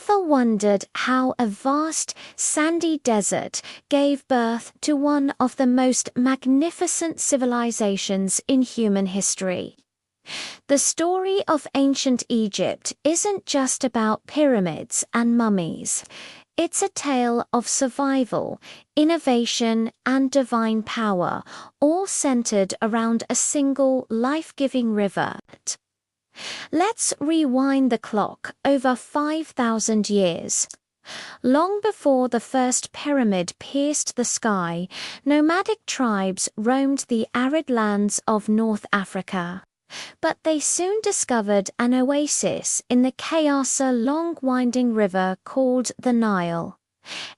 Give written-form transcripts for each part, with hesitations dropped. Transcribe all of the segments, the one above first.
Ever wondered how a vast, sandy desert gave birth to one of the most magnificent civilizations in human history? The story of ancient Egypt isn't just about pyramids and mummies. It's a tale of survival, innovation, and divine power, all centered around a single life-giving river. Let's rewind the clock over 5,000 years. Long before the first pyramid pierced the sky, nomadic tribes roamed the arid lands of North Africa. But they soon discovered an oasis in the long winding river called the Nile.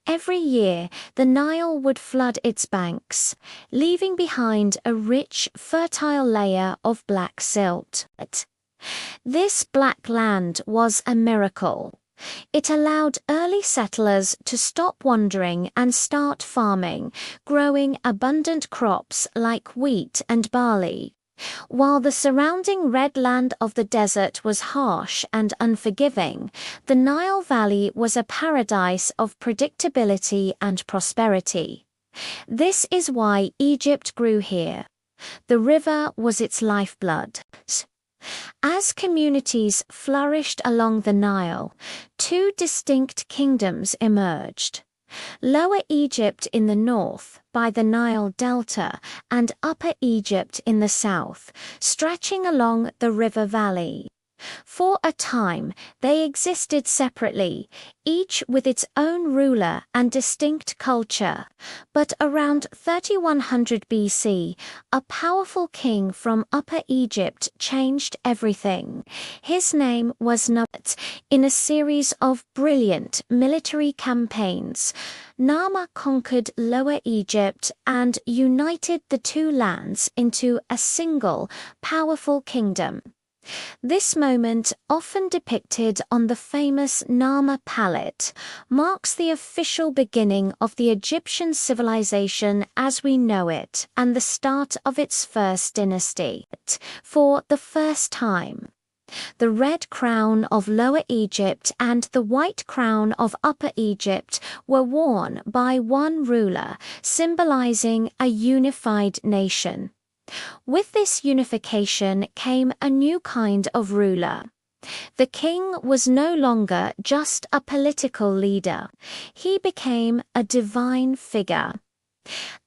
Every year, the Nile would flood its banks, leaving behind a rich, fertile layer of black silt. This black land was a miracle. It allowed early settlers to stop wandering and start farming, growing abundant crops like wheat and barley. While the surrounding red land of the desert was harsh and unforgiving, the Nile Valley was a paradise of predictability and prosperity. This is why Egypt grew here. The river was its lifeblood. As communities flourished along the Nile, two distinct kingdoms emerged. Lower Egypt in the north, by the Nile Delta, and Upper Egypt in the south, stretching along the river valley. For a time, they existed separately, each with its own ruler and distinct culture. But around 3100 BC, a powerful king from Upper Egypt changed everything. His name was Narmer. In a series of brilliant military campaigns, Narmer conquered Lower Egypt and united the two lands into a single, powerful kingdom. This moment, often depicted on the famous Narmer palette, marks the official beginning of the Egyptian civilization as we know it and the start of its first dynasty. For the first time, the red crown of Lower Egypt and the white crown of Upper Egypt were worn by one ruler, symbolizing a unified nation. With this unification came a new kind of ruler. The king was no longer just a political leader. He became a divine figure.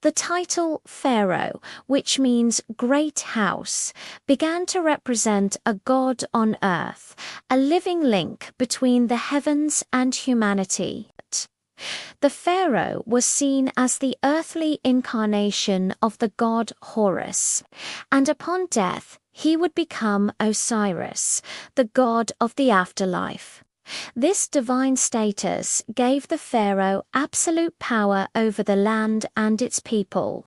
The title Pharaoh, which means great house, began to represent a god on earth, a living link between the heavens and humanity. The pharaoh was seen as the earthly incarnation of the god Horus, and upon death he would become Osiris, the god of the afterlife. This divine status gave the pharaoh absolute power over the land and its people.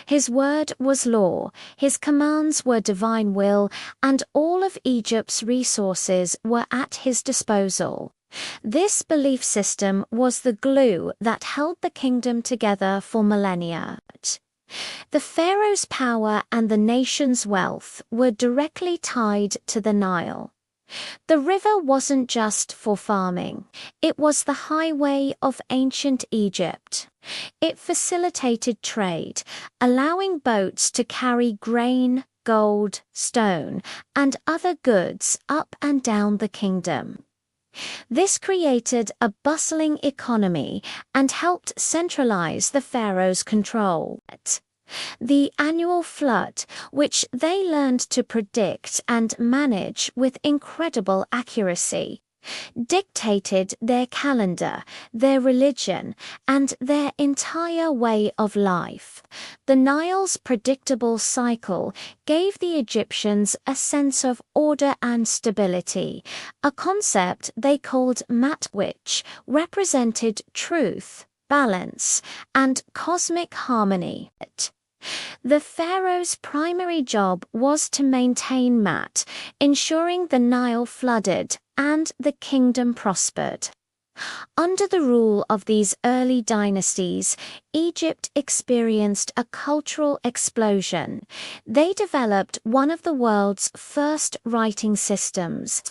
His word was law, his commands were divine will, and all of Egypt's resources were at his disposal. This belief system was the glue that held the kingdom together for millennia. The pharaoh's power and the nation's wealth were directly tied to the Nile. The river wasn't just for farming, it was the highway of ancient Egypt. It facilitated trade, allowing boats to carry grain, gold, stone, and other goods up and down the kingdom. This created a bustling economy and helped centralize the pharaoh's control. The annual flood, which they learned to predict and manage with incredible accuracy, dictated their calendar, their religion, and their entire way of life. The Nile's predictable cycle gave the Egyptians a sense of order and stability, a concept they called Mat, which represented truth, balance, and cosmic harmony. The pharaoh's primary job was to maintain Mat, ensuring the Nile flooded and the kingdom prospered. Under the rule of these early dynasties, Egypt experienced a cultural explosion. They developed one of the world's first writing systems.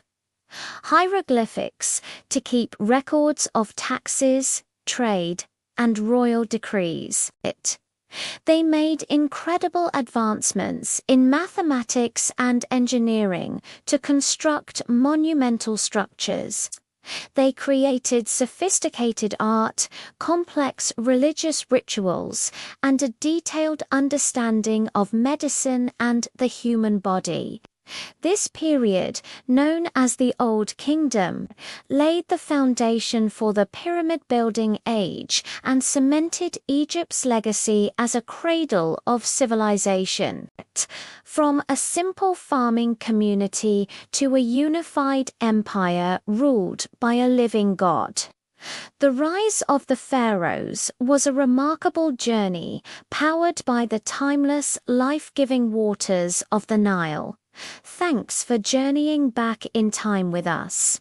Hieroglyphics, to keep records of taxes, trade, and royal decrees. They made incredible advancements in mathematics and engineering to construct monumental structures. They created sophisticated art, complex religious rituals, and a detailed understanding of medicine and the human body. This period, known as the Old Kingdom, laid the foundation for the pyramid-building age and cemented Egypt's legacy as a cradle of civilization. From a simple farming community to a unified empire ruled by a living God. The rise of the Pharaohs was a remarkable journey powered by the timeless, life-giving waters of the Nile. Thanks for journeying back in time with us.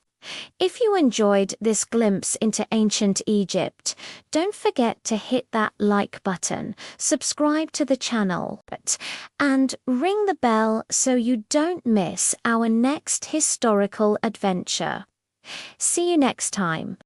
If you enjoyed this glimpse into ancient Egypt, don't forget to hit that like button, subscribe to the channel, and ring the bell so you don't miss our next historical adventure. See you next time.